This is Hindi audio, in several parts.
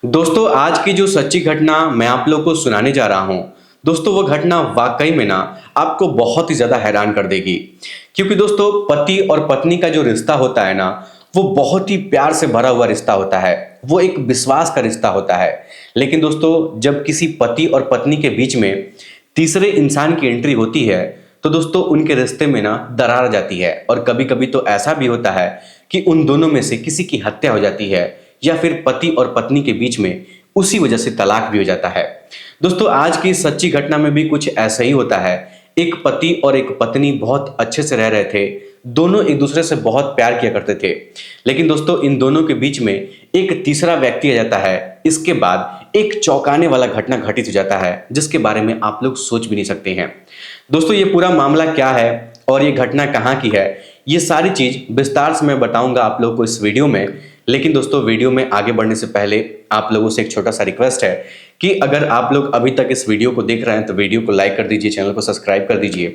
दोस्तों आज की जो सच्ची घटना मैं आप लोगों को सुनाने जा रहा हूं। दोस्तों वो घटना वाकई में ना आपको बहुत ही ज्यादा हैरान कर देगी। क्योंकि दोस्तों पति और पत्नी का जो रिश्ता होता है ना, वो बहुत ही प्यार से भरा हुआ रिश्ता होता है। वो एक विश्वास का रिश्ता होता है। लेकिन दोस्तों जब किसी पति और पत्नी के बीच में तीसरे इंसान की एंट्री होती है, तो दोस्तों उनके रिश्ते में ना दरार आ जाती है। और कभी कभी तो ऐसा भी होता है कि उन दोनों में से किसी की हत्या हो जाती है, या फिर पति और पत्नी के बीच में उसी वजह से तलाक भी हो जाता है। दोस्तों आज की इस सच्ची घटना में भी कुछ ऐसा ही होता है। एक पति और एक पत्नी बहुत अच्छे से रह रहे थे। दोनों एक दूसरे से बहुत प्यार किया करते थे। लेकिन दोस्तों इन दोनों के बीच में एक तीसरा व्यक्ति आ जाता है। इसके बाद एक चौंकाने वाला घटना घटित हो जाता है, जिसके बारे में आप लोग सोच भी नहीं सकते हैं। दोस्तों ये पूरा मामला क्या है और ये घटना कहाँ की है, ये सारी चीज विस्तार से मैं बताऊंगा आप लोगों को इस वीडियो में। लेकिन दोस्तों वीडियो में आगे बढ़ने से पहले आप लोगों से एक छोटा सा रिक्वेस्ट है कि अगर आप लोग अभी तक इस वीडियो को देख रहे हैं तो वीडियो को लाइक कर दीजिए, चैनल को सब्सक्राइब कर दीजिए,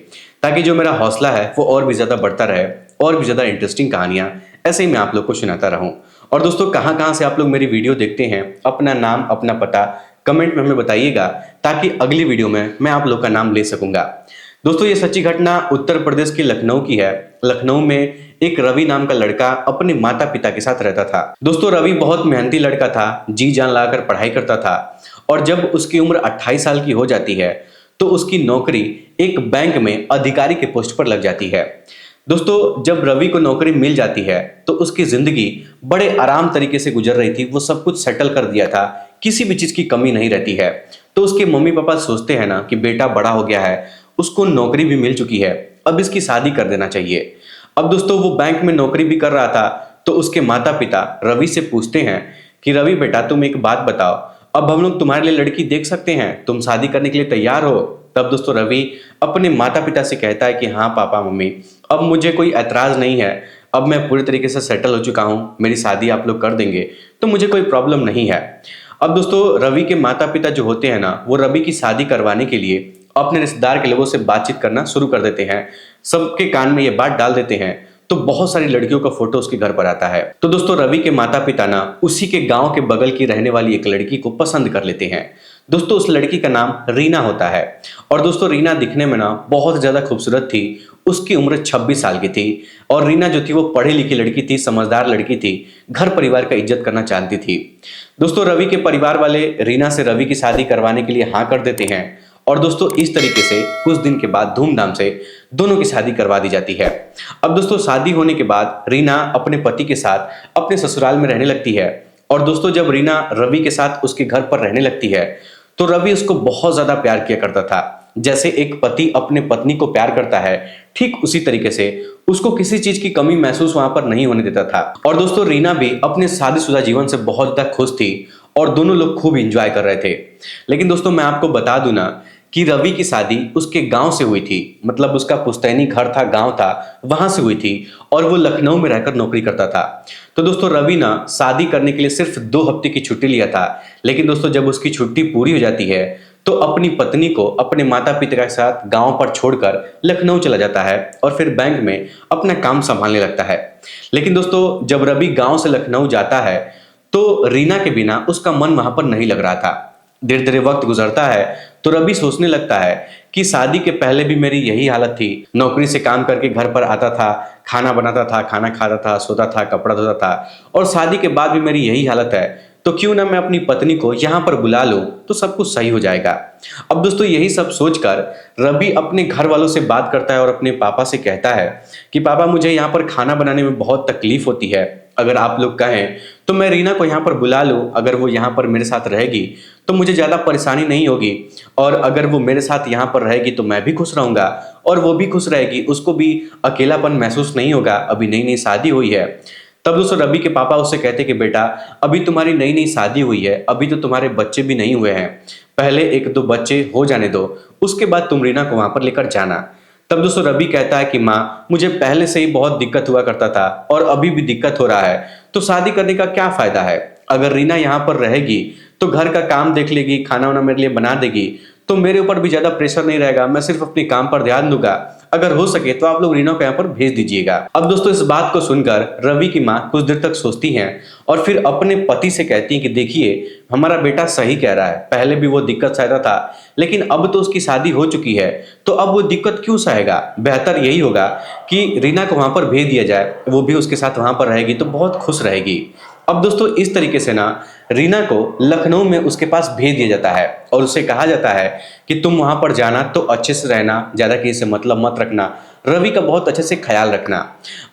ताकि जो मेरा हौसला है वो और भी ज़्यादा बढ़ता रहे और भी ज़्यादा इंटरेस्टिंग कहानियाँ ऐसे ही मैं आप लोग को सुनाता रहूँ। और दोस्तों कहाँ कहाँ से आप लोग मेरी वीडियो देखते हैं, अपना नाम अपना पता कमेंट में हमें बताइएगा, ताकि अगली वीडियो में मैं आप लोग का नाम ले सकूंगा। दोस्तों ये सच्ची घटना उत्तर प्रदेश के लखनऊ की है। लखनऊ में एक रवि नाम का लड़का अपने माता पिता के साथ रहता था। दोस्तों रवि बहुत मेहनती लड़का था, जी जान लगाकर पढ़ाई करता था। और जब उसकी उम्र 28 साल की हो जाती है तो उसकी नौकरी एक बैंक में अधिकारी के पोस्ट पर लग जाती है। दोस्तों जब रवि को नौकरी मिल जाती है तो उसकी जिंदगी बड़े आराम तरीके से गुजर रही थी। वो सब कुछ सेटल कर दिया था, किसी भी चीज की कमी नहीं रहती है। तो उसके मम्मी पापा सोचते हैं ना कि बेटा बड़ा हो गया है, उसको नौकरी भी मिल चुकी है, अब इसकी शादी कर देना चाहिए। अब दोस्तों वो बैंक में नौकरी भी कर रहा था। तो उसके माता पिता रवि से पूछते हैं कि रवि बेटा तुम एक बात बताओ, अब हम लोग तुम्हारे लिए लड़की देख सकते हैं, तुम शादी करने के लिए तैयार हो? तब दोस्तों रवि अपने माता पिता से कहता है कि हाँ पापा मम्मी, अब मुझे कोई ऐतराज नहीं है, अब मैं पूरी तरीके से सेटल हो चुका हूँ, मेरी शादी आप लोग कर देंगे तो मुझे कोई प्रॉब्लम नहीं है। अब दोस्तों रवि के माता पिता जो होते हैं ना, वो रवि की शादी करवाने के लिए अपने रिश्तेदार के लोगों से बातचीत करना शुरू कर देते हैं। सबके कान में ये बात डाल देते हैं तो बहुत सारी लड़कियों का फोटो उसके घर पर आता है। तो दोस्तों रवि के माता पिता ना उसी के गांव के बगल की रहने वाली एक लड़की को पसंद कर लेते हैं। दोस्तों उस लड़की का नाम रीना होता है। और दोस्तों रीना दिखने में ना बहुत ज्यादा खूबसूरत थी। उसकी उम्र 26 साल की थी। और रीना जो थी वो पढ़ी लिखी लड़की थी, समझदार लड़की थी, घर परिवार का इज्जत करना चाहती थी। दोस्तों रवि के परिवार वाले रीना से रवि की शादी करवाने के लिए हाँ कर देते हैं। और दोस्तों इस तरीके से कुछ दिन के बाद धूमधाम से दोनों की शादी करवा दी जाती है। अब दोस्तों शादी होने के बाद रीना अपने पति के साथ अपने ससुराल में रहने लगती है। और दोस्तों जब रीना रवि के साथ उसके घर पर रहने लगती है तो रवि उसको बहुत ज्यादा प्यार किया करता था। जैसे एक पति अपने पत्नी को प्यार करता है, ठीक उसी तरीके से उसको किसी चीज की कमी महसूस वहां पर नहीं होने देता था। और दोस्तों रीना भी अपने शादीशुदा जीवन से बहुत ज्यादा खुश थी और दोनों लोग खूब एंजॉय कर रहे थे। लेकिन दोस्तों मैं आपको बता दूं ना कि रवि की शादी उसके गांव से हुई थी। मतलब उसका पुश्तैनी घर था, गांव था, वहां से हुई थी। और वो लखनऊ में रहकर नौकरी करता था। तो दोस्तों रवि ना शादी करने के लिए सिर्फ 2 हफ्ते की छुट्टी लिया था। लेकिन दोस्तों जब उसकी छुट्टी पूरी हो जाती है तो अपनी पत्नी को अपने माता पिता के साथ गांव पर छोड़कर लखनऊ चला जाता है और फिर बैंक में अपना काम संभालने लगता है। लेकिन दोस्तों जब रवि गांव से लखनऊ जाता है तो रीना के बिना उसका मन वहां पर नहीं लग रहा था। धीरे धीरे वक्त गुजरता है तो रवि सोचने लगता है कि शादी के पहले भी मेरी यही हालत थी। नौकरी से काम करके घर पर आता था, खाना बनाता था, खाना खाता था, सोता था, कपड़ा धोता था, और शादी के बाद भी मेरी यही हालत है। तो क्यों ना मैं अपनी पत्नी को यहाँ पर बुला लूं तो सब कुछ सही हो जाएगा। अब दोस्तों यही सब सोचकर रवि अपने घर वालों से बात करता है और अपने पापा से कहता है कि पापा मुझे यहाँ पर खाना बनाने में बहुत तकलीफ होती है, अगर आप लोग कहें तो मैं रीना को यहाँ पर बुला लूँ। अगर वो यहाँ पर मेरे साथ रहेगी तो मुझे ज़्यादा परेशानी नहीं होगी, और अगर वो मेरे साथ यहाँ पर रहेगी तो मैं भी खुश रहूँगा और वो भी खुश रहेगी, उसको भी अकेलापन महसूस नहीं होगा, अभी नई नई शादी हुई है। तब दोस्तों रवि के पापा उससे कहते कि बेटा अभी तुम्हारी नई नई शादी हुई है, अभी तो तुम्हारे बच्चे भी नहीं हुए हैं, पहले 1-2 बच्चे हो जाने दो, उसके बाद तुम रीना को वहां पर लेकर जाना। तब दोस्तों रवि कहता है कि माँ मुझे पहले से ही बहुत दिक्कत हुआ करता था और अभी भी दिक्कत हो रहा है, तो शादी करने का क्या फायदा है? अगर रीना यहाँ पर रहेगी तो घर का काम देख लेगी, खाना वाना मेरे लिए बना देगी, तो मेरे ऊपर भी ज्यादा प्रेशर नहीं रहेगा, मैं सिर्फ अपने काम पर ध्यान दूंगा अगर हो सके तो आप लोग रीना को यहाँ पर भेज दीजिएगा। अब दोस्तों इस बात को सुनकर रवि की माँ कुछ देर तक सोचती हैं और फिर अपने पति से कहती हैं कि देखिए हमारा बेटा सही कह रहा है, पहले भी वो दिक्कत सहता था लेकिन अब तो उसकी शादी हो चुकी है, तो अब वो दिक्कत क्यों सहेगा। बेहतर यही होगा कि रीना को वहां पर भेज दिया जाए, वो भी उसके साथ वहां पर रहेगी तो बहुत खुश रहेगी। अब दोस्तों इस तरीके से ना रीना को लखनऊ में उसके पास भेज दिया जाता है और उससे कहा जाता है कि तुम वहां पर जाना तो अच्छे से रहना, ज्यादा किसी से मतलब मत रखना, रवि का बहुत अच्छे से ख्याल रखना।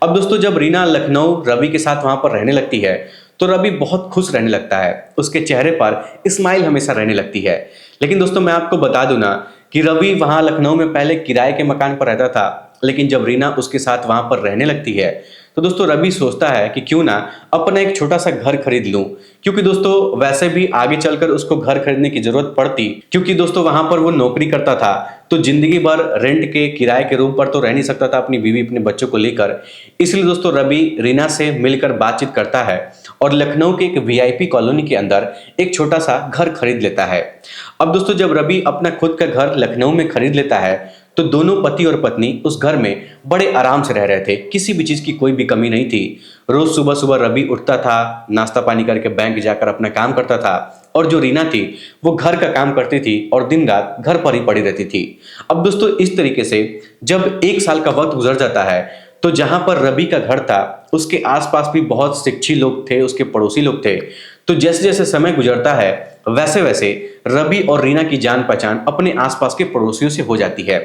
अब दोस्तों जब रीना लखनऊ रवि के साथ वहां पर रहने लगती है तो रवि बहुत खुश रहने लगता है, उसके चेहरे पर स्माइल हमेशा रहने लगती है। लेकिन दोस्तों मैं आपको बता दूं ना कि रवि वहां लखनऊ में पहले किराए के मकान पर रहता था, लेकिन जब रीना उसके साथ वहां पर रहने लगती है तो दोस्तों रवि सोचता है कि क्यों ना अपना एक छोटा सा घर खरीद लूं, क्योंकि दोस्तों वैसे भी आगे चलकर उसको घर खरीदने की जरूरत पड़ती, क्योंकि दोस्तों वहां पर वो नौकरी करता था तो जिंदगी भर रेंट के किराए के रूम पर तो रह नहीं सकता था अपनी बीवी अपने बच्चों को लेकर। इसलिए दोस्तों रवि रीना से मिलकर बातचीत करता है और लखनऊ के एक वीआईपी कॉलोनी के अंदर एक छोटा सा घर खरीद लेता है। अब दोस्तों जब रवि अपना खुद का घर लखनऊ में खरीद लेता है तो दोनों पति और पत्नी उस घर में बड़े आराम से रह रहे थे, किसी भी चीज की कोई भी कमी नहीं थी। रोज सुबह सुबह रवि उठता था, नाश्ता पानी करके बैंक जाकर अपना काम करता था और जो रीना थी वो घर का काम करती थी और दिन रात घर पर ही पड़ी रहती थी। अब दोस्तों इस तरीके से जब 1 साल का वक्त गुजर जाता है तो जहां पर रवि का घर था उसके आसपास भी बहुत शिक्षित लोग थे, उसके पड़ोसी लोग थे। तो जैसे जैसे समय गुजरता है वैसे वैसे रवि और रीना की जान पहचान अपने आसपास के पड़ोसियों से हो जाती है।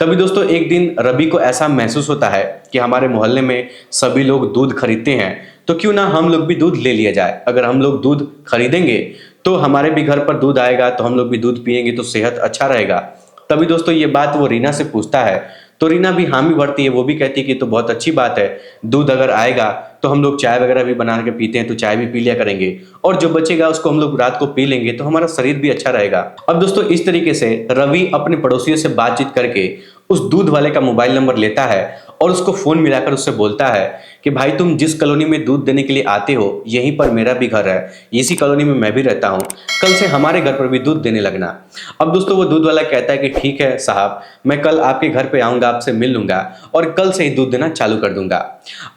तभी दोस्तों एक दिन रवि को ऐसा महसूस होता है कि हमारे मोहल्ले में सभी लोग दूध खरीदते हैं तो क्यों ना हम लोग भी दूध ले लिया जाए। अगर हम लोग दूध खरीदेंगे तो हमारे भी घर पर दूध आएगा, तो हम लोग भी दूध पिएंगे तो सेहत अच्छा रहेगा। तभी दोस्तों ये बात वो रीना से पूछता है तो रीना भी हामी भरती है, वो भी कहती है कि तो बहुत अच्छी बात है, दूध अगर आएगा तो हम लोग चाय वगैरह भी बना के पीते हैं तो चाय भी पी लिया करेंगे और जो बचेगा उसको हम लोग रात को पी लेंगे तो हमारा शरीर भी अच्छा रहेगा। अब दोस्तों इस तरीके से रवि अपने पड़ोसियों से बातचीत करके उस दूध वाले का मोबाइल नंबर लेता है और उसको फोन मिलाकर उससे बोलता है कि भाई तुम जिस कॉलोनी में दूध देने के लिए आते हो यहीं पर मेरा भी घर है, इसी कॉलोनी में मैं भी रहता हूँ, कल से हमारे घर पर भी दूध देने लगना। अब दोस्तों वो दूध वाला कहता है कि ठीक है साहब, मैं कल आपके घर पे आऊंगा, आपसे मिल लूंगा और कल से ही दूध देना चालू कर दूंगा।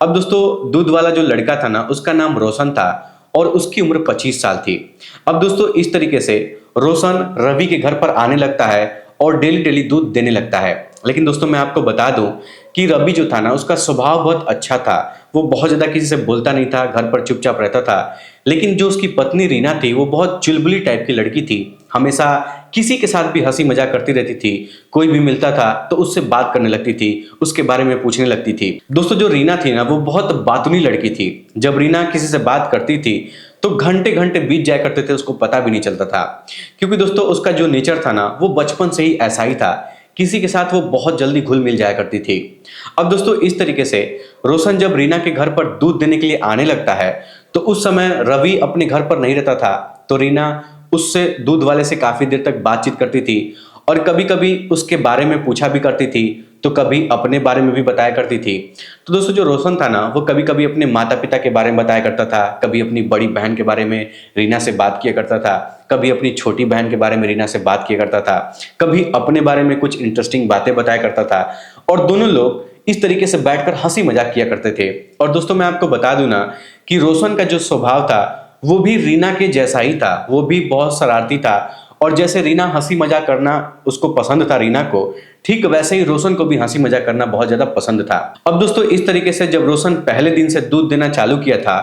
अब दोस्तों दूध वाला जो लड़का था ना उसका नाम रोशन था और उसकी उम्र 25 साल थी। अब दोस्तों इस तरीके से रोशन रवि के घर पर आने लगता है और डेली डेली दूध देने लगता है। लेकिन दोस्तों मैं आपको बता दूं कि रवि जो था ना उसका स्वभाव बहुत अच्छा था, वो बहुत ज्यादा किसी से बोलता नहीं था, घर पर चुपचाप रहता था। लेकिन जो उसकी पत्नी रीना थी वो बहुत चुलबुली टाइप की लड़की थी, हमेशा किसी के साथ भी हंसी मजाक करती रहती थी, कोई भी मिलता था तो उससे बात करने लगती थी, उसके बारे में पूछने लगती थी। दोस्तों जो रीना थी ना वो बहुत बातूनी लड़की थी, जब रीना किसी से बात करती थी तो घंटे घंटे बीत जाया करते थे, उसको पता भी नहीं चलता था, क्योंकि दोस्तों उसका जो नेचर था ना वो बचपन से ही ऐसा ही था, किसी के साथ वो बहुत जल्दी घुल मिल जाया करती थी। अब दोस्तों इस तरीके से रोशन जब रीना के घर पर दूध देने के लिए आने लगता है तो उस समय रवि अपने घर पर नहीं रहता था, तो रीना उससे दूध वाले से काफी देर तक बातचीत करती थी और कभी कभी उसके बारे में पूछा भी करती थी तो कभी अपने बारे में भी बताया करती थी। तो दोस्तों जो रोशन था ना वो कभी कभी अपने माता पिता के बारे में बताया करता था, कभी अपनी बड़ी बहन के बारे में रीना से बात किया करता था, कभी अपनी छोटी बहन के बारे में रीना से बात किया करता था, कभी अपने बारे में कुछ इंटरेस्टिंग बातें बताया करता था और दोनों लोग इस तरीके से बैठकर हंसी मजाक किया करते थे। और दोस्तों मैं आपको बता दूं ना कि रोशन का जो स्वभाव था वो भी रीना के जैसा ही था, वो भी बहुत शरारती था और जैसे रीना हंसी मजाक करना उसको पसंद था रीना को, ठीक वैसे ही रोशन को भी हंसी मजाक करना बहुत ज्यादा पसंद था। अब दोस्तों इस तरीके से जब रोशन पहले दिन से दूध देना चालू किया था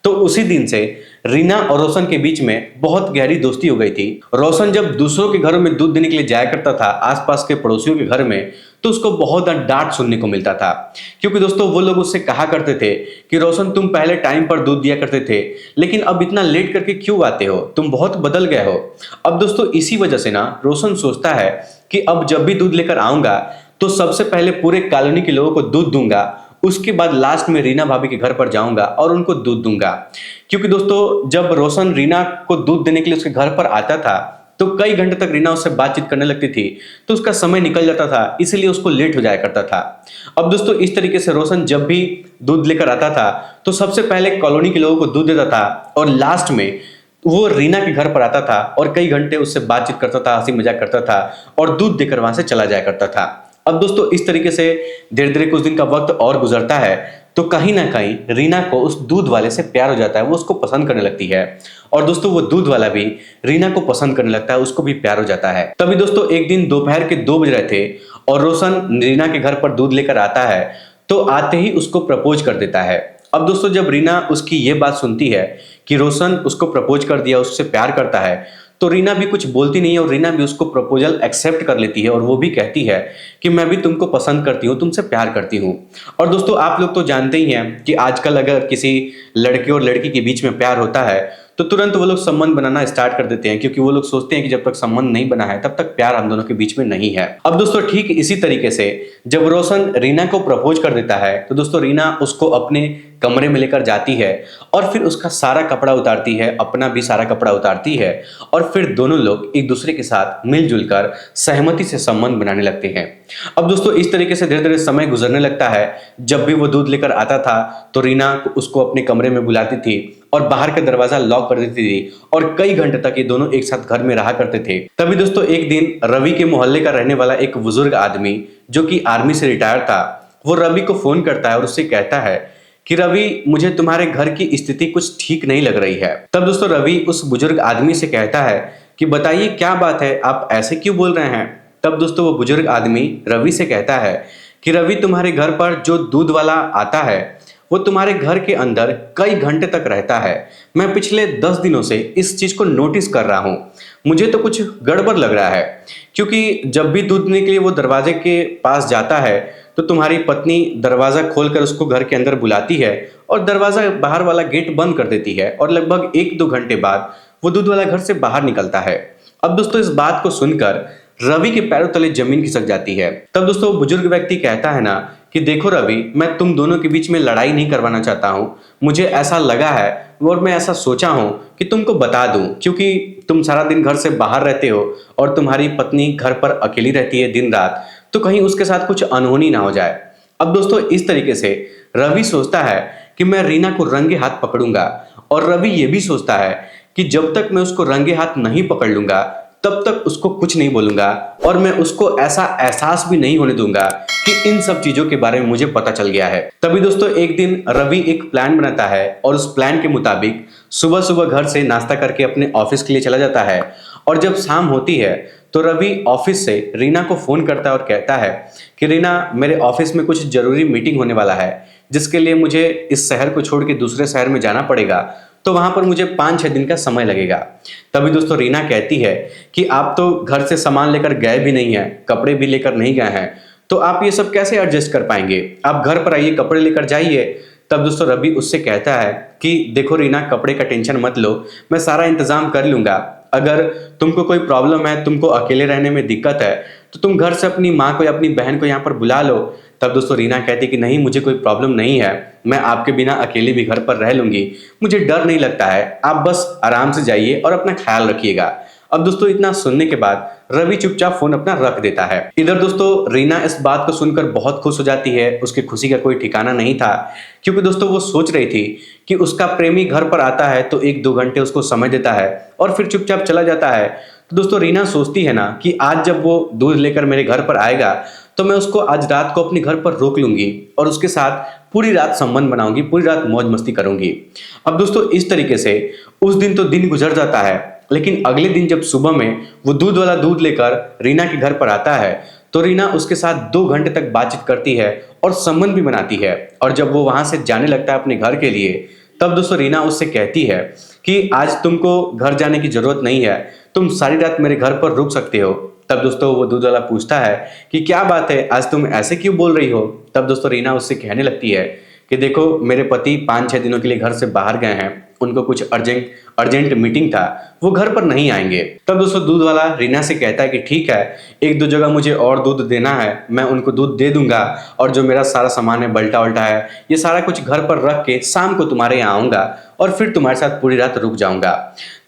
तो उसी दिन से रीना और रोशन के बीच में बहुत गहरी दोस्ती हो गई थी। रोशन जब दूसरों के घरों में दूध देने के लिए जाया करता था आसपास के पड़ोसियों के घर में तो उसको बहुत डांट सुनने को मिलता था, क्योंकि दोस्तों वो लोग उससे कहा करते थे कि रोशन तुम पहले टाइम पर दूध दिया करते थे लेकिन अब इतना लेट करके क्यों आते हो, तुम बहुत बदल गए हो। अब दोस्तों इसी वजह से ना रोशन सोचता है कि अब जब भी दूध लेकर आऊंगा तो सबसे पहले पूरे कॉलोनी के लोगों को दूध दूंगा, उसके बाद लास्ट में रीना भाभी के घर पर जाऊंगा और उनको दूध दूंगा। क्योंकि दोस्तों जब रोशन रीना को दूध देने के लिए उसके घर पर आता था तो कई घंटे तक रीना उससे बातचीत करने लगती थी तो उसका समय निकल जाता था, इसलिए उसको लेट हो जाया करता था। अब दोस्तों इस तरीके से रोशन जब भी दूध लेकर आता था तो सबसे पहले कॉलोनी के लोगों को दूध देता था और लास्ट में वो रीना के घर पर आता था और कई घंटे उससे बातचीत करता था, हंसी मजाक करता था और दूध देकर वहां से चला जाया करता था। अब दोस्तों इस तरीके से धीरे धीरे कुछ दिन का वक्त और गुजरता है, तो कहीं ना कहीं रीना को उस दूध वाले से प्यार हो जाता है, वो उसको पसंद करने लगती है। और दोस्तों वो दूध वाला भी रीना को पसंद करने लगता है, उसको भी प्यार हो जाता है। तभी दोस्तों एक दिन दोपहर के 2 बज रहे थे और रोशन रीना के घर पर दूध लेकर आता है, तो आते ही उसको प्रपोज कर देता है। अब दोस्तों जब रीना उसकी ये बात सुनती है कि रोशन उसको प्रपोज कर दिया, उससे प्यार करता है, तो रीना भी कुछ बोलती नहीं है और रीना भी उसको प्रपोजल एक्सेप्ट कर लेती है और वो भी कहती है कि मैं भी तुमको पसंद करती हूँ, तुमसे प्यार करती हूँ। और दोस्तों आप लोग तो जानते ही हैं कि आजकल अगर किसी लड़के और लड़की के बीच में प्यार होता है तो तुरंत वो लोग संबंध बनाना स्टार्ट कर देते हैं, क्योंकि वो लोग सोचते हैं कि जब तक संबंध नहीं बना है तब तक प्यार हम दोनों के बीच में नहीं है। अब दोस्तों ठीक इसी तरीके से जब रोशन रीना को प्रपोज कर देता है तो दोस्तों रीना उसको अपने कमरे में लेकर जाती है और फिर उसका सारा कपड़ा उतारती है, अपना भी सारा कपड़ा उतारती है और फिर दोनों लोग एक दूसरे के साथ मिलजुल कर सहमति से संबंध बनाने लगते हैं। अब दोस्तों इस तरीके से धीरे धीरे समय गुजरने लगता है। जब भी वो दूध लेकर आता था तो रीना उसको अपने कमरे में बुलाती थी और बाहर का दरवाजा लॉक कर देती थी और कई घंटे तक ये दोनों एक साथ घर में रहा करते थे। तभी दोस्तों एक दिन रवि के मोहल्ले का रहने वाला एक बुजुर्ग आदमी जो कि आर्मी से रिटायर था, वो रवि को फोन करता है और उससे कहता है कि रवि, मुझे तुम्हारे घर की स्थिति कुछ ठीक नहीं लग रही है। तब दोस्तों रवि उस बुजुर्ग आदमी से कहता है कि बताइए क्या बात है, आप ऐसे क्यों बोल रहे हैं। तब दोस्तों वो बुजुर्ग आदमी रवि से कहता है कि रवि, तुम्हारे घर पर जो दूध वाला आता है वो तुम्हारे घर के अंदर कई घंटे तक रहता है। मैं पिछले 10 दिनों से इस चीज को नोटिस कर रहा हूं। मुझे तो कुछ गड़बड़ लग रहा है, क्योंकि जब भी दूध देने के लिए वो दरवाजे के पास जाता है तो तुम्हारी पत्नी दरवाजा खोलकर उसको घर के अंदर बुलाती है और दरवाजा बाहर वाला गेट बंद कर देती है और लगभग 1-2 घंटे बाद वो दूध वाला घर से बाहर निकलता है। अब दोस्तों इस बात को सुनकर रवि के पैरों तले जमीन खिसक जाती है। तब दोस्तों बुजुर्ग व्यक्ति कहता है ना कि देखो रवि, मैं तुम दोनों के बीच में लड़ाई नहीं करवाना चाहता हूं। मुझे ऐसा लगा है और मैं ऐसा सोचा हूं कि तुमको बता दूं, क्योंकि तुम सारा दिन घर से बाहर रहते हो और तुम्हारी पत्नी घर पर अकेली रहती है दिन रात, तो कहीं उसके साथ कुछ अनहोनी ना हो जाए। अब दोस्तों इस तरीके से रवि सोचता है कि मैं रीना को रंगे हाथ पकड़ूंगा और रवि ये भी सोचता है कि जब तक मैं उसको रंगे हाथ नहीं पकड़ लूंगा तब तक उसको कुछ नहीं बोलूंगा और मैं उसको ऐसा एहसास भी नहीं होने दूंगा कि इन सब चीजों के बारे में मुझे पता चल गया है। तभी दोस्तों एक दिन रवि एक प्लान बनाता है और उस प्लान के मुताबिक सुबह सुबह घर से नाश्ता करके अपने ऑफिस के लिए चला जाता है। और जब शाम होती है तो रवि ऑफिस से रीना को फोन करता है और कहता है कि रीना, मेरे ऑफिस में कुछ जरूरी मीटिंग होने वाला है जिसके लिए मुझे इस शहर को छोड़ के दूसरे शहर में जाना पड़ेगा, तो वहां पर मुझे 5-6 दिन का समय लगेगा। तभी दोस्तों रीना कहती है कि आप तो घर से सामान लेकर गए भी नहीं है, कपड़े भी लेकर नहीं गए हैं, तो आप ये सब कैसे एडजस्ट कर पाएंगे। आप घर पर आइए, कपड़े लेकर जाइए। तब दोस्तों रवि उससे कहता है कि देखो रीना, कपड़े का टेंशन मत लो, मैं सारा इंतजाम कर लूंगा। अगर तुमको कोई प्रॉब्लम है, तुमको अकेले रहने में दिक्कत है, तो तुम घर से अपनी माँ को या अपनी बहन को यहाँ पर बुला लो। तब दोस्तों रीना कहती कि नहीं, मुझे कोई प्रॉब्लम नहीं है, मैं आपके बिना अकेले भी घर पर रह लूंगी, मुझे डर नहीं लगता है, आप बस आराम से जाइए और अपना ख्याल रखिएगा। अब दोस्तों इतना सुनने के बाद रवि चुपचाप फोन अपना रख देता है। इधर दोस्तों रीना इस बात को सुनकर बहुत खुश हो जाती है, उसकी खुशी का कोई ठिकाना नहीं था, क्योंकि दोस्तों वो सोच रही थी कि उसका प्रेमी घर पर आता है तो 1-2 घंटे उसको समय देता है और फिर चुपचाप चला जाता है। तो दोस्तों रीना सोचती है ना कि आज जब वो दूध लेकर मेरे घर पर आएगा तो मैं उसको आज रात को अपने घर पर रोक लूंगी और उसके साथ पूरी रात संबंध बनाऊंगी, पूरी रात मौज मस्ती करूंगी। अब दोस्तों इस तरीके से उस दिन तो दिन गुजर जाता है, लेकिन अगले दिन जब सुबह में वो दूध वाला दूध लेकर रीना के घर पर आता है तो रीना उसके साथ 2 घंटे तक बातचीत करती है और संबंध भी बनाती है। और जब वो वहां से जाने लगता है अपने घर के लिए, तब दोस्तों रीना उससे कहती है कि आज तुमको घर जाने की जरूरत नहीं है, तुम सारी रात मेरे घर पर रुक सकते हो। तब दोस्तों वो दूध वाला पूछता है कि क्या बात है, आज तुम ऐसे क्यों बोल रही हो। तब दोस्तों रीना उससे कहने लगती है कि देखो, मेरे पति 5-6 दिनों के लिए घर से बाहर गए हैं, उनको कुछ अर्जेंट मीटिंग था, वो घर पर नहीं आएंगे। तब दोस्तों दूध वाला रीना से कहता है कि ठीक है, 1-2 जगह मुझे और दूध देना है, मैं उनको दूध दे दूंगा और जो मेरा सारा सामान है, बल्टा वल्टा है, ये सारा कुछ घर पर रख के शाम को तुम्हारे यहाँ आऊंगा और फिर तुम्हारे साथ पूरी रात रुक जाऊंगा।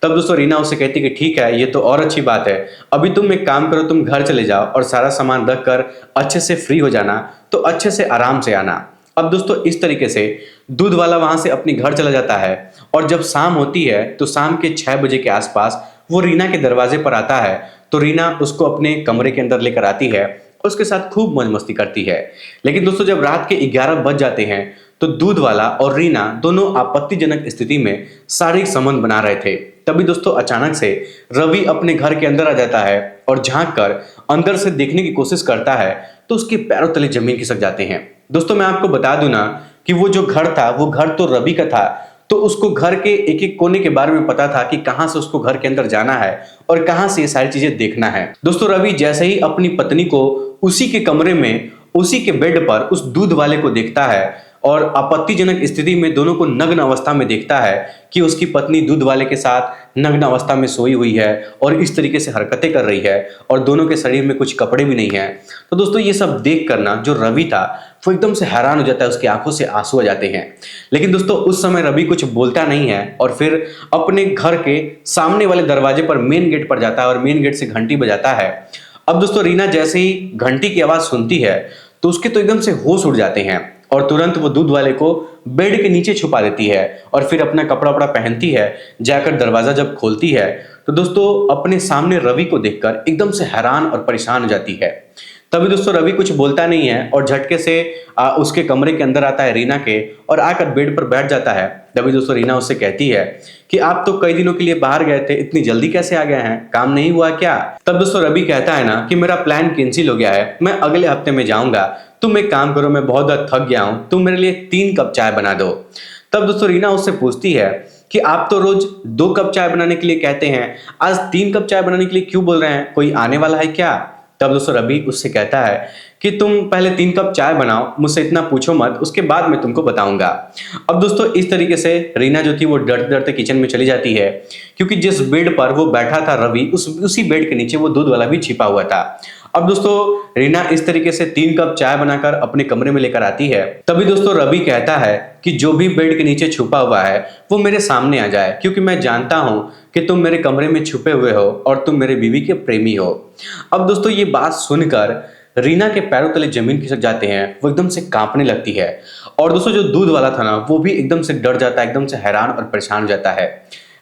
तब दोस्तों रीना उससे कहती है कि ठीक है, ये तो और अच्छी बात है, अभी तुम एक काम करो, तुम घर चले जाओ और सारा सामान रख कर अच्छे से फ्री हो जाना, तो अच्छे से आराम से आना। अब दोस्तों इस तरीके से दूध वाला वहां से अपने घर चला जाता है और जब शाम होती है तो शाम के 6 बजे के आसपास वो रीना के दरवाजे पर आता है। तो रीना उसको अपने कमरे के अंदर लेकर आती है उसके साथ खूब मौज मस्ती करती है। लेकिन दोस्तों जब रात के 11 बज जाते हैं तो दूध वाला और रीना दोनों आपत्तिजनक स्थिति में शारीरिक संबंध बना रहे थे। तभी दोस्तों अचानक से रवि अपने घर के अंदर आ जाता है और झांक कर अंदर से देखने की कोशिश करता है तो उसके पैरों तले जमीन खिसक जाते हैं। दोस्तों मैं आपको बता दूं ना कि वो जो घर था वो घर तो रवि का था, तो उसको घर के एक एक कोने के बारे में पता था कि कहां से उसको घर के अंदर जाना है और कहां से ये सारी चीजें देखना है। दोस्तों रवि जैसे ही अपनी पत्नी को उसी के कमरे में उसी के बेड पर उस दूध वाले को देखता है और आपत्तिजनक स्थिति में दोनों को नग्न अवस्था में देखता है कि उसकी पत्नी दूध वाले के साथ नग्न अवस्था में सोई हुई है और इस तरीके से हरकतें कर रही है और दोनों के शरीर में कुछ कपड़े भी नहीं है। तो दोस्तों ये सब देख करना जो रवि था वो एकदम से हैरान हो जाता है, उसकी आंखों से आंसू आ जाते हैं। लेकिन दोस्तों उस समय रवि कुछ बोलता नहीं है और फिर अपने घर के सामने वाले दरवाजे पर मेन गेट पर जाता है और मेन गेट से घंटी बजाता है। अब दोस्तों रीना जैसे ही घंटी की आवाज सुनती है तो उसके तो एकदम से होश उड़ जाते हैं और तुरंत वो दूध वाले को बेड के नीचे छुपा देती है और फिर अपना कपड़ा वपड़ा पहनती है। जाकर दरवाजा जब खोलती है तो दोस्तों अपने सामने रवि को देखकर एकदम से हैरान और परेशान हो जाती है। तभी दोस्तों रवि कुछ बोलता नहीं है और झटके से उसके कमरे के अंदर आता है रीना के और आकर बेड पर बैठ जाता है। तभी दोस्तों रीना उससे कहती है कि आप तो कई दिनों के लिए बाहर गए थे, इतनी जल्दी कैसे आ गए हैं, काम नहीं हुआ क्या? तब दोस्तों रवि कहता है ना कि मेरा प्लान कैंसिल हो गया है, मैं अगले हफ्ते में जाऊंगा, तुम एक काम करो, मैं बहुत ज्यादा थक गया हूं, तुम मेरे लिए 3 कप चाय बना दो। तब दोस्तों रीना उससे पूछती है कि आप तो रोज 2 कप चाय बनाने के लिए कहते हैं, आज 3 कप चाय बनाने के लिए क्यों बोल रहे हैं, कोई आने वाला है क्या? तब दोस्तों रवि उससे कहता है कि तुम पहले 3 कप चाय बनाओ, मुझसे इतना पूछो मत, उसके बाद मैं तुमको बताऊंगा। अब दोस्तों इस तरीके से रीना जो थी वो डरते डरते किचन में चली जाती है, क्योंकि जिस बेड पर वो बैठा था रवि उसी बेड के नीचे वो दूध वाला भी छिपा हुआ था। अब दोस्तों रीना इस तरीके से 3 कप चाय बनाकर अपने कमरे में लेकर आती है। तभी दोस्तों रवि कहता है कि जो भी बेड के नीचे छुपा हुआ है वो मेरे सामने आ जाए, क्योंकि मैं जानता हूं कि तुम मेरे कमरे में छुपे हुए हो और तुम मेरे बीवी के प्रेमी हो। अब दोस्तों ये बात सुनकर रीना के पैरों तले जमीन खिसक जाते हैं, वो एकदम से कांपने लगती है और दोस्तों जो दूध वाला था ना वो भी एकदम से डर जाता है, एकदम से हैरान और परेशान हो जाता है।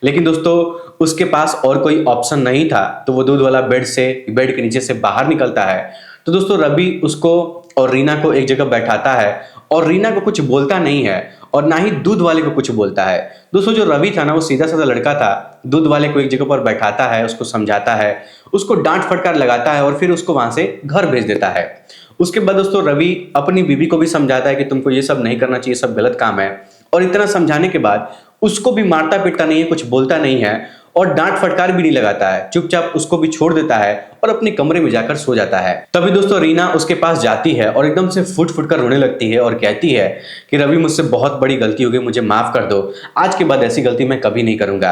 लेकिन दोस्तों उसके पास और कोई ऑप्शन नहीं था, तो वो दूध वाला बेड के नीचे से बाहर निकलता है। तो दोस्तों रवि उसको और रीना को एक जगह बैठाता है और रीना को कुछ बोलता नहीं है और ना ही दूध वाले को कुछ बोलता है। दोस्तों जो रवि था ना वो सीधा साधा लड़का था, दूध वाले को एक जगह पर बैठाता है, उसको समझाता है, उसको डांट फटकार लगाता है और फिर उसको वहां से घर भेज देता है। उसके बाद दोस्तों रवि अपनी बीवी को भी समझाता है कि तुमको ये सब नहीं करना चाहिए, सब गलत काम है। और इतना समझाने के बाद उसको भी मारता पीटता नहीं है, कुछ बोलता नहीं है और डांट फटकार भी नहीं लगाता है, चुपचाप उसको भी छोड़ देता है और अपने कमरे में जाकर सो जाता है। तभी दोस्तों रीना उसके पास जाती है और एकदम से फुट फुट कर रोने लगती है और कहती है कि रवि मुझसे बहुत बड़ी गलती हो गई, मुझे माफ कर दो, आज के बाद ऐसी गलती मैं कभी नहीं करूंगा।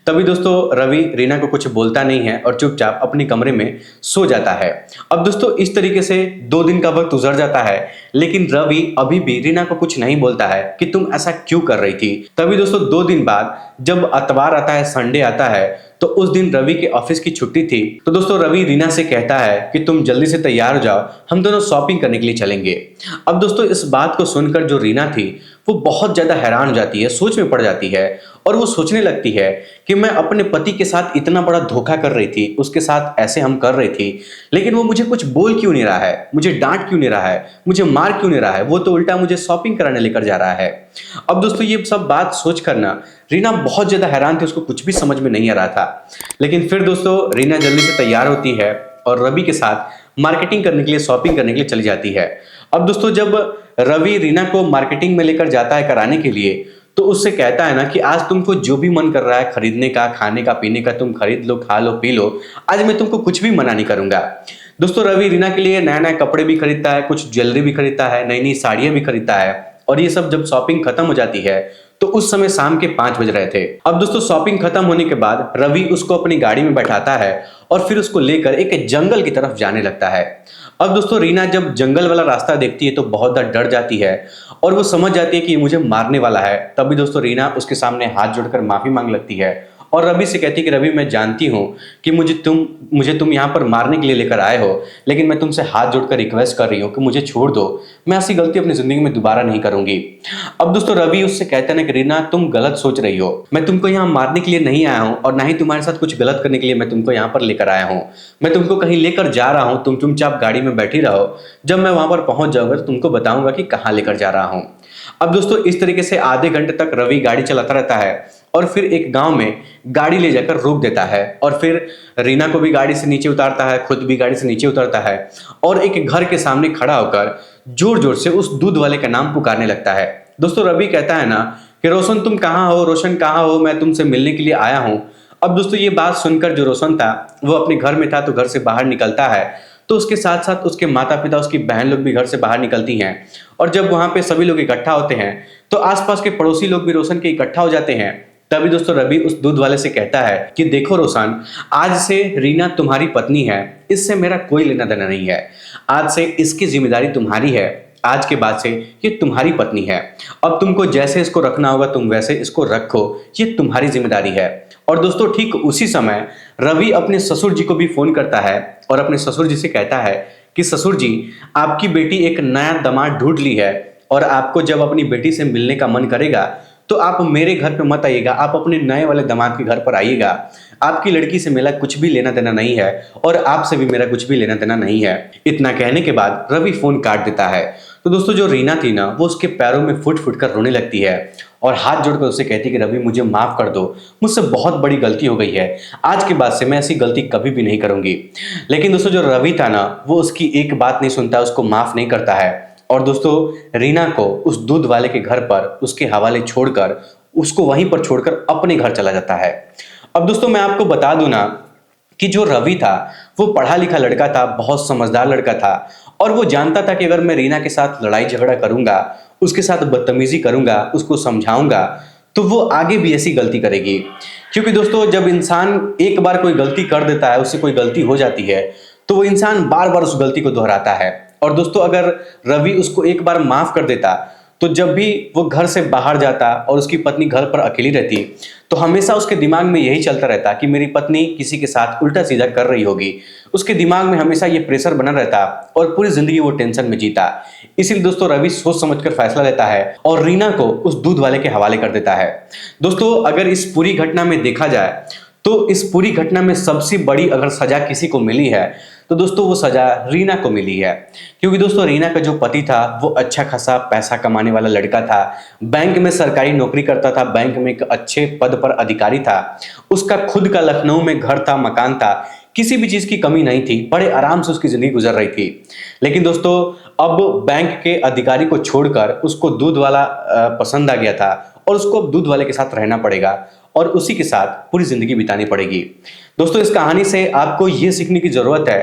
तभी दोस्तों रवि रीना को कुछ बोलता नहीं है और चुपचाप अपने कमरे में सो जाता है। अब दोस्तों इस तरीके से 2 दिन का वक्त गुजर जाता है, लेकिन रवि अभी भी रीना को कुछ नहीं बोलता है कि तुम ऐसा क्यों कर रही थी। तभी दोस्तों 2 दिन बाद जब अतवार आता है, संडे आता है, तो उस दिन रवि के ऑफिस की छुट्टी थी। तो दोस्तों रवि रीना से कहता है कि तुम जल्दी से तैयार हो जाओ, हम दोनों शॉपिंग करने के लिए चलेंगे। अब दोस्तों इस बात को सुनकर जो रीना थी वो बहुत ज्यादा हैरान हो जाती है, सोच में पड़ जाती है और वो सोचने लगती है कि मैं अपने पति के साथ इतना बड़ा धोखा कर रही थी, उसके साथ ऐसे हम कर रही थी, लेकिन वो मुझे कुछ बोल क्यों नहीं रहा है, मुझे डांट क्यों नहीं रहा है, मुझे मार क्यों नहीं रहा है, वो तो उल्टा मुझे शॉपिंग कराने लेकर जा रहा है। अब दोस्तों ये सब बात सोच कर ना रीना बहुत ज्यादा हैरान थी, उसको कुछ भी समझ में नहीं आ रहा था। लेकिन फिर दोस्तों रीना जल्दी से तैयार होती है और रवि के साथ मार्केटिंग करने के लिए, शॉपिंग करने के लिए चली जाती है। अब दोस्तों जब रवि रीना को मार्केटिंग में लेकर जाता है कराने के लिए, तो उससे कहता है ना कि आज तुमको जो भी मन कर रहा है खरीदने का, खाने का, पीने का, तुम खरीद लो, खा लो, पी लो, आज मैं तुमको कुछ भी मना नहीं करूंगा। दोस्तों रवि रीना के लिए नए नए कपड़े भी खरीदता है, कुछ ज्वेलरी भी खरीदता है, नई नई साड़ियां भी खरीदता है और ये सब जब शॉपिंग खत्म हो जाती है तो उस समय शाम के 5 बज रहे थे। अब दोस्तों शॉपिंग खत्म होने के बाद रवि उसको अपनी गाड़ी में बैठाता है और फिर उसको लेकर एक जंगल की तरफ जाने लगता है। अब दोस्तों रीना जब जंगल वाला रास्ता देखती है तो बहुत ज्यादा डर जाती है और वो समझ जाती है कि ये मुझे मारने वाला है। तभी दोस्तों रीना उसके सामने हाथ जोड़कर माफी मांग लगती है और रवि से कहती है कि रवि मैं जानती हूँ कि मुझे तुम यहाँ पर मारने के लिए लेकर आए हो, लेकिन मैं तुमसे हाथ जोड़कर रिक्वेस्ट कर रही हूँ कि मुझे छोड़ दो, मैं ऐसी गलती अपनी जिंदगी में दोबारा नहीं करूंगी। अब दोस्तों रवि उससे कहते हैं कि रीना तुम गलत सोच रही हो, मैं तुमको यहाँ मारने के लिए नहीं आया हूँ और ना ही तुम्हारे साथ कुछ गलत करने के लिए मैं तुमको यहाँ पर लेकर आया हूँ। मैं तुमको कहीं लेकर जा रहा हूँ, तुम चुपचाप गाड़ी में बैठी रहो, जब मैं वहां पर पहुंच जाऊंगा तो तुमको बताऊंगा कि कहाँ लेकर जा रहा हूँ। अब दोस्तों इस तरीके से आधे घंटे तक रवि गाड़ी चलाता रहता है और फिर एक गांव में गाड़ी ले जाकर रोक देता है और फिर रीना को भी गाड़ी से नीचे उतारता है, खुद भी गाड़ी से नीचे उतरता है और एक घर के सामने खड़ा होकर जोर जोर से उस दूध वाले का नाम पुकारने लगता है। दोस्तों रवि कहता है ना कि रोशन तुम कहाँ हो, रोशन कहाँ हो, मैं तुमसे मिलने के लिए आया हूँ। अब दोस्तों ये बात सुनकर जो रोशन था वो अपने घर में था, तो घर से बाहर निकलता है, तो उसके साथ साथ उसके माता पिता, उसकी बहन लोग भी घर से बाहर निकलती हैं। और जब वहां पे सभी लोग इकट्ठा होते हैं तो आसपास के पड़ोसी लोग भी रोशन के इकट्ठा हो जाते हैं। तभी दोस्तों रवि उस दूध वाले से कहता है कि देखो रोशन, आज से रीना तुम्हारी पत्नी है, इससे मेरा कोई लेना देना नहीं है, आज से इसकी जिम्मेदारी तुम्हारी है, आज के बाद से ये तुम्हारी पत्नी है, अब तुमको जैसे इसको रखना होगा तुम वैसे इसको रखो, ये तुम्हारी जिम्मेदारी है। और दोस्तों ठीक उसी समय रवि अपने ससुर जी को भी फोन करता है और अपने ससुर जी से कहता है कि ससुर जी, आपकी बेटी एक नया दामाद ढूंढ ली है और आपको जब अपनी बेटी से मिलने का मन करेगा तो आप मेरे घर पे मत आइएगा, आप अपने नए वाले दामाद के घर पर आइएगा। आपकी लड़की से मेरा कुछ भी लेना देना नहीं है और आपसे भी मेरा कुछ भी लेना देना नहीं है। इतना कहने के बाद रवि फोन काट देता है। तो दोस्तों जो रीना थी ना वो उसके पैरों में फुट फुट कर रोने लगती है और हाथ जोड़कर उससे कहती है कि रवि मुझे माफ कर दो, मुझसे बहुत बड़ी गलती हो गई है, आज के बाद से मैं ऐसी गलती कभी भी नहीं करूंगी। लेकिन दोस्तों जो रवि था ना वो उसकी एक बात नहीं सुनता, उसको माफ नहीं करता है और दोस्तों रीना को उस दूध वाले के घर पर उसके हवाले छोड़कर, उसको वहीं पर छोड़कर अपने घर चला जाता है। अब दोस्तों मैं आपको बता दूं ना कि जो रवि था वो पढ़ा लिखा लड़का था, बहुत समझदार लड़का था और वो जानता था कि अगर मैं रीना के साथ लड़ाई झगड़ा करूंगा, उसके साथ बदतमीजी करूंगा, उसको समझाऊंगा, तो वो आगे भी ऐसी गलती करेगी। क्योंकि दोस्तों जब इंसान एक बार कोई गलती कर देता है, उससे कोई गलती हो जाती है, तो वो इंसान बार बार उस गलती को दोहराता है। और दोस्तों अगर रवि उसको एक बार माफ कर देता तो जब भी वो घर से बाहर जाता और उसकी पत्नी घर पर अकेली रहती तो हमेशा उसके दिमाग में यही चलता रहता कि मेरी पत्नी किसी के साथ उल्टा सीधा कर रही होगी। उसके दिमाग में हमेशा ये प्रेशर बना रहता और पूरी जिंदगी वो टेंशन में जीता। इसीलिए दोस्तों रवि सोच समझकर फैसला लेता है और रीना को उस दूध वाले के हवाले कर देता है। दोस्तों अगर इस पूरी घटना में देखा जाए तो इस पूरी घटना में सबसे बड़ी अगर सजा किसी को मिली है तो दोस्तों वो सजा रीना को मिली है। क्योंकि दोस्तों रीना का जो पति था वो अच्छा खासा पैसा कमाने वाला लड़का था, बैंक में सरकारी नौकरी करता था, बैंक में एक अच्छे पद पर अधिकारी था, उसका खुद का लखनऊ में घर था, मकान था, किसी भी चीज की कमी नहीं थी, बड़े आराम से उसकी जिंदगी गुजर रही थी। लेकिन दोस्तों अब बैंक के अधिकारी को छोड़कर उसको दूध वाला पसंद आ गया था और उसको अब दूध वाले के साथ रहना पड़ेगा और उसी के साथ पूरी जिंदगी बितानी पड़ेगी। दोस्तों इस कहानी से आपको यह सीखने की जरूरत है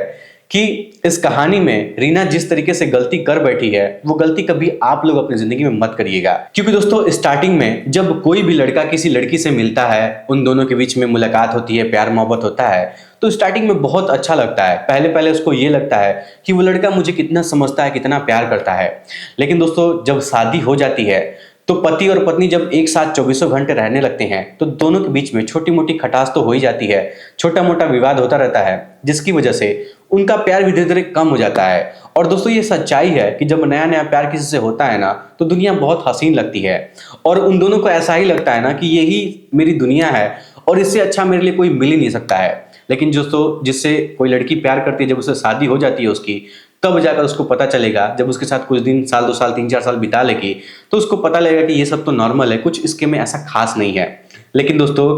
कि इस कहानी में रीना जिस तरीके से गलती कर बैठी है वो गलती कभी आप लोग अपनी जिंदगी में मत करिएगा। क्योंकि दोस्तों स्टार्टिंग में जब कोई भी लड़का किसी लड़की से मिलता है, उन दोनों के बीच में मुलाकात होती है, प्यार मोहब्बत होता है, तो स्टार्टिंग में बहुत अच्छा लगता है। पहले पहले उसको ये लगता है कि वो लड़का मुझे कितना समझता है, कितना प्यार करता है। लेकिन दोस्तों जब शादी हो जाती है तो पति और पत्नी जब एक साथ 24 घंटे रहने लगते हैं तो दोनों के बीच में छोटी मोटी खटास तो हो ही जाती है, छोटा मोटा विवाद होता रहता है, जिसकी वजह से उनका प्यार भी धीरे धीरे कम हो जाता है। और दोस्तों ये सच्चाई है कि जब नया नया प्यार किसी से होता है ना तो दुनिया बहुत हसीन लगती है और उन दोनों को ऐसा ही लगता है ना कि यही मेरी दुनिया है और इससे अच्छा मेरे लिए कोई मिल ही नहीं सकता है। लेकिन दोस्तों जिससे कोई लड़की प्यार करती है, जब उससे शादी हो जाती है उसकी, तब जाकर उसको पता चलेगा, जब उसके साथ कुछ दिन, साल, 2 साल, 3-4 साल बिता लेगी तो उसको पता लगेगा कि ये सब तो नॉर्मल है, कुछ इसके में ऐसा खास नहीं है। लेकिन दोस्तों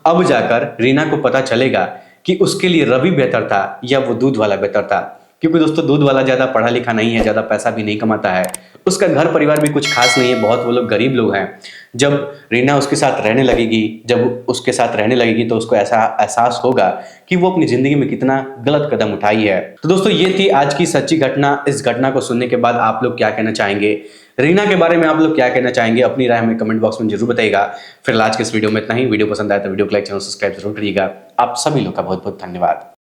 अब जाकर रीना को पता चलेगा कि उसके लिए रवि बेहतर था या वो दूध वाला बेहतर था। क्योंकि दोस्तों दूध वाला ज्यादा पढ़ा लिखा नहीं है, ज्यादा पैसा भी नहीं कमाता है, उसका घर परिवार भी कुछ खास नहीं है, बहुत वो लोग गरीब लोग हैं। जब रीना उसके साथ रहने लगेगी, जब उसके साथ रहने लगेगी तो उसको ऐसा एहसास होगा कि वो अपनी जिंदगी में कितना गलत कदम उठाई है। तो दोस्तों ये थी आज की सच्ची घटना। इस घटना को सुनने के बाद आप लोग क्या कहना चाहेंगे, रीना के बारे में आप लोग क्या कहना चाहेंगे, अपनी राय हमें कमेंट बॉक्स में जरूर बताइएगा। फिर आज के इस वीडियो में इतना ही। वीडियो पसंद आया तो वीडियो को लाइक, चैनल सब्सक्राइब जरूर करिएगा। आप सभी लोग का बहुत बहुत धन्यवाद।